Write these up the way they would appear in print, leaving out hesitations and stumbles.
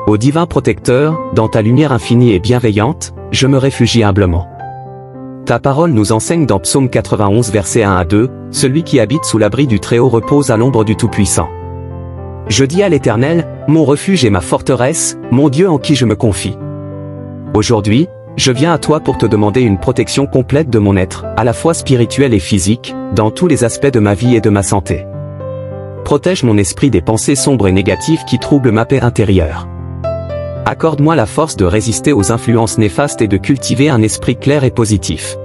Ô divin protecteur, dans ta lumière infinie et bienveillante, je me réfugie humblement. Ta parole nous enseigne dans Psaume 91 versets 1 à 2, « Celui qui habite sous l'abri du Très-Haut repose à l'ombre du Tout-Puissant. » Je dis à l'Éternel, mon refuge et ma forteresse, mon Dieu en qui je me confie. Aujourd'hui, je viens à toi pour te demander une protection complète de mon être, à la fois spirituel et physique, dans tous les aspects de ma vie et de ma santé. Protège mon esprit des pensées sombres et négatives qui troublent ma paix intérieure. Accorde-moi la force de résister aux influences néfastes et de cultiver un esprit clair et positif.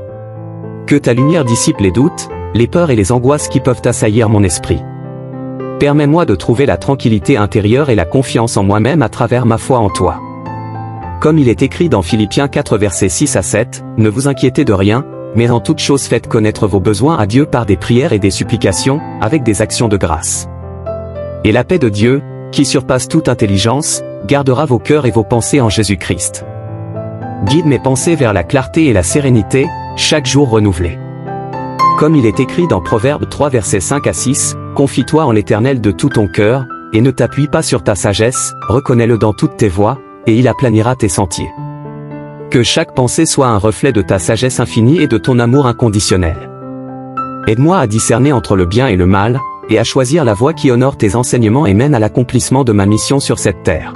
Que ta lumière dissipe les doutes, les peurs et les angoisses qui peuvent assaillir mon esprit. Permets-moi de trouver la tranquillité intérieure et la confiance en moi-même à travers ma foi en toi. Comme il est écrit dans Philippiens 4 versets 6 à 7, « Ne vous inquiétez de rien, mais en toute chose faites connaître vos besoins à Dieu par des prières et des supplications, avec des actions de grâce. Et la paix de Dieu, qui surpasse toute intelligence, gardera vos cœurs et vos pensées en Jésus-Christ. Guide mes pensées vers la clarté et la sérénité, chaque jour renouvelé. » Comme il est écrit dans Proverbes 3 versets 5 à 6, « Confie-toi en l'Éternel de tout ton cœur, et ne t'appuie pas sur ta sagesse, reconnais-le dans toutes tes voies, et il aplanira tes sentiers. » Que chaque pensée soit un reflet de ta sagesse infinie et de ton amour inconditionnel. Aide-moi à discerner entre le bien et le mal, et à choisir la voie qui honore tes enseignements et mène à l'accomplissement de ma mission sur cette terre.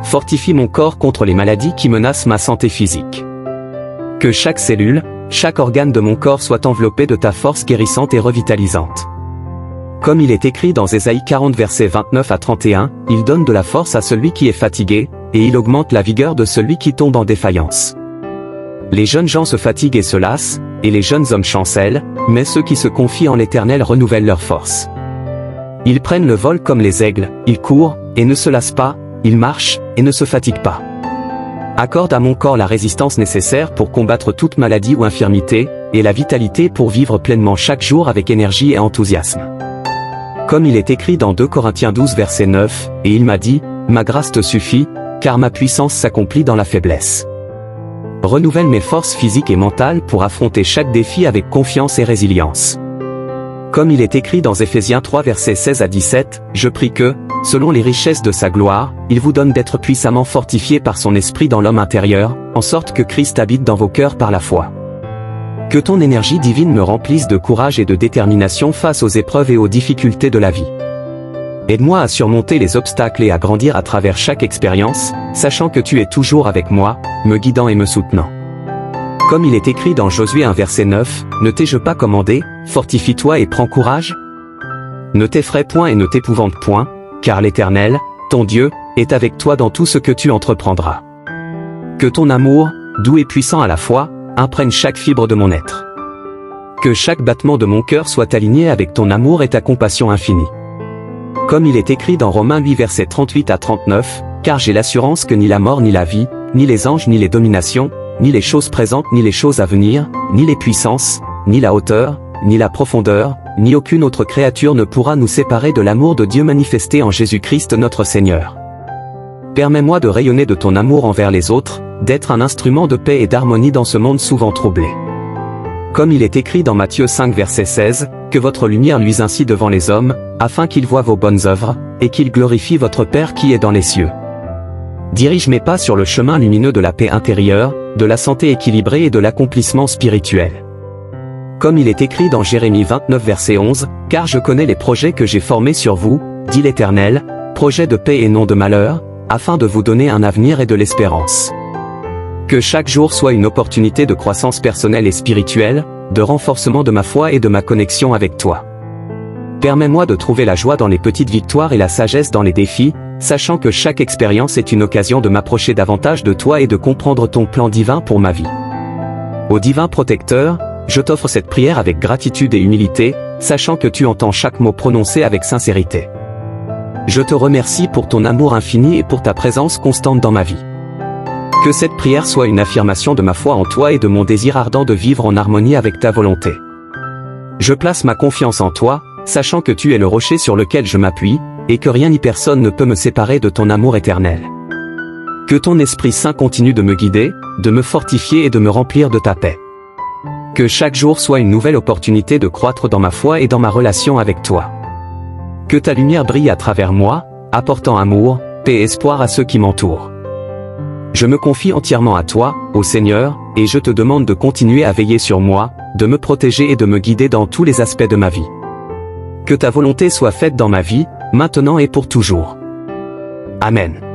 Fortifie mon corps contre les maladies qui menacent ma santé physique. Que chaque cellule, chaque organe de mon corps soit enveloppé de ta force guérissante et revitalisante. Comme il est écrit dans Ésaïe 40 versets 29 à 31, « Il donne de la force à celui qui est fatigué, et il augmente la vigueur de celui qui tombe en défaillance. » Les jeunes gens se fatiguent et se lassent, et les jeunes hommes chancellent, mais ceux qui se confient en l'Éternel renouvellent leur force. Ils prennent le vol comme les aigles, ils courent, et ne se lassent pas, ils marchent, et ne se fatiguent pas. Accorde à mon corps la résistance nécessaire pour combattre toute maladie ou infirmité, et la vitalité pour vivre pleinement chaque jour avec énergie et enthousiasme. Comme il est écrit dans 2 Corinthiens 12 verset 9, « Et il m'a dit, ma grâce te suffit, car ma puissance s'accomplit dans la faiblesse. » Renouvelle mes forces physiques et mentales pour affronter chaque défi avec confiance et résilience. Comme il est écrit dans Éphésiens 3 versets 16 à 17, « Je prie que, selon les richesses de sa gloire, il vous donne d'être puissamment fortifiés par son esprit dans l'homme intérieur, en sorte que Christ habite dans vos cœurs par la foi. » Que ton énergie divine me remplisse de courage et de détermination face aux épreuves et aux difficultés de la vie. Aide-moi à surmonter les obstacles et à grandir à travers chaque expérience, sachant que tu es toujours avec moi, me guidant et me soutenant. Comme il est écrit dans Josué 1 verset 9, « Ne t'ai-je pas commandé, fortifie-toi et prends courage? Ne t'effraie point et ne t'épouvante point, car l'Éternel, ton Dieu, est avec toi dans tout ce que tu entreprendras. » Que ton amour, doux et puissant à la fois, imprègne chaque fibre de mon être. Que chaque battement de mon cœur soit aligné avec ton amour et ta compassion infinie. Comme il est écrit dans Romains 8 versets 38 à 39, « Car j'ai l'assurance que ni la mort ni la vie, ni les anges ni les dominations, ni les choses présentes ni les choses à venir, ni les puissances, ni la hauteur, ni la profondeur, ni aucune autre créature ne pourra nous séparer de l'amour de Dieu manifesté en Jésus-Christ notre Seigneur. Permets-moi de rayonner de ton amour envers les autres, d'être un instrument de paix et d'harmonie dans ce monde souvent troublé. Comme il est écrit dans Matthieu 5 verset 16, « Que votre lumière luise ainsi devant les hommes, afin qu'ils voient vos bonnes œuvres, et qu'ils glorifient votre Père qui est dans les cieux. » Dirige mes pas sur le chemin lumineux de la paix intérieure, de la santé équilibrée et de l'accomplissement spirituel. Comme il est écrit dans Jérémie 29 verset 11, « Car je connais les projets que j'ai formés sur vous, dit l'Éternel, projets de paix et non de malheur, afin de vous donner un avenir et de l'espérance. » Que chaque jour soit une opportunité de croissance personnelle et spirituelle, de renforcement de ma foi et de ma connexion avec toi. Permets-moi de trouver la joie dans les petites victoires et la sagesse dans les défis, sachant que chaque expérience est une occasion de m'approcher davantage de toi et de comprendre ton plan divin pour ma vie. Ô divin protecteur, je t'offre cette prière avec gratitude et humilité, sachant que tu entends chaque mot prononcé avec sincérité. Je te remercie pour ton amour infini et pour ta présence constante dans ma vie. Que cette prière soit une affirmation de ma foi en toi et de mon désir ardent de vivre en harmonie avec ta volonté. Je place ma confiance en toi, sachant que tu es le rocher sur lequel je m'appuie, et que rien ni personne ne peut me séparer de ton amour éternel. Que ton Esprit Saint continue de me guider, de me fortifier et de me remplir de ta paix. Que chaque jour soit une nouvelle opportunité de croître dans ma foi et dans ma relation avec toi. Que ta lumière brille à travers moi, apportant amour, paix et espoir à ceux qui m'entourent. Je me confie entièrement à toi, ô Seigneur, et je te demande de continuer à veiller sur moi, de me protéger et de me guider dans tous les aspects de ma vie. Que ta volonté soit faite dans ma vie, maintenant et pour toujours. Amen.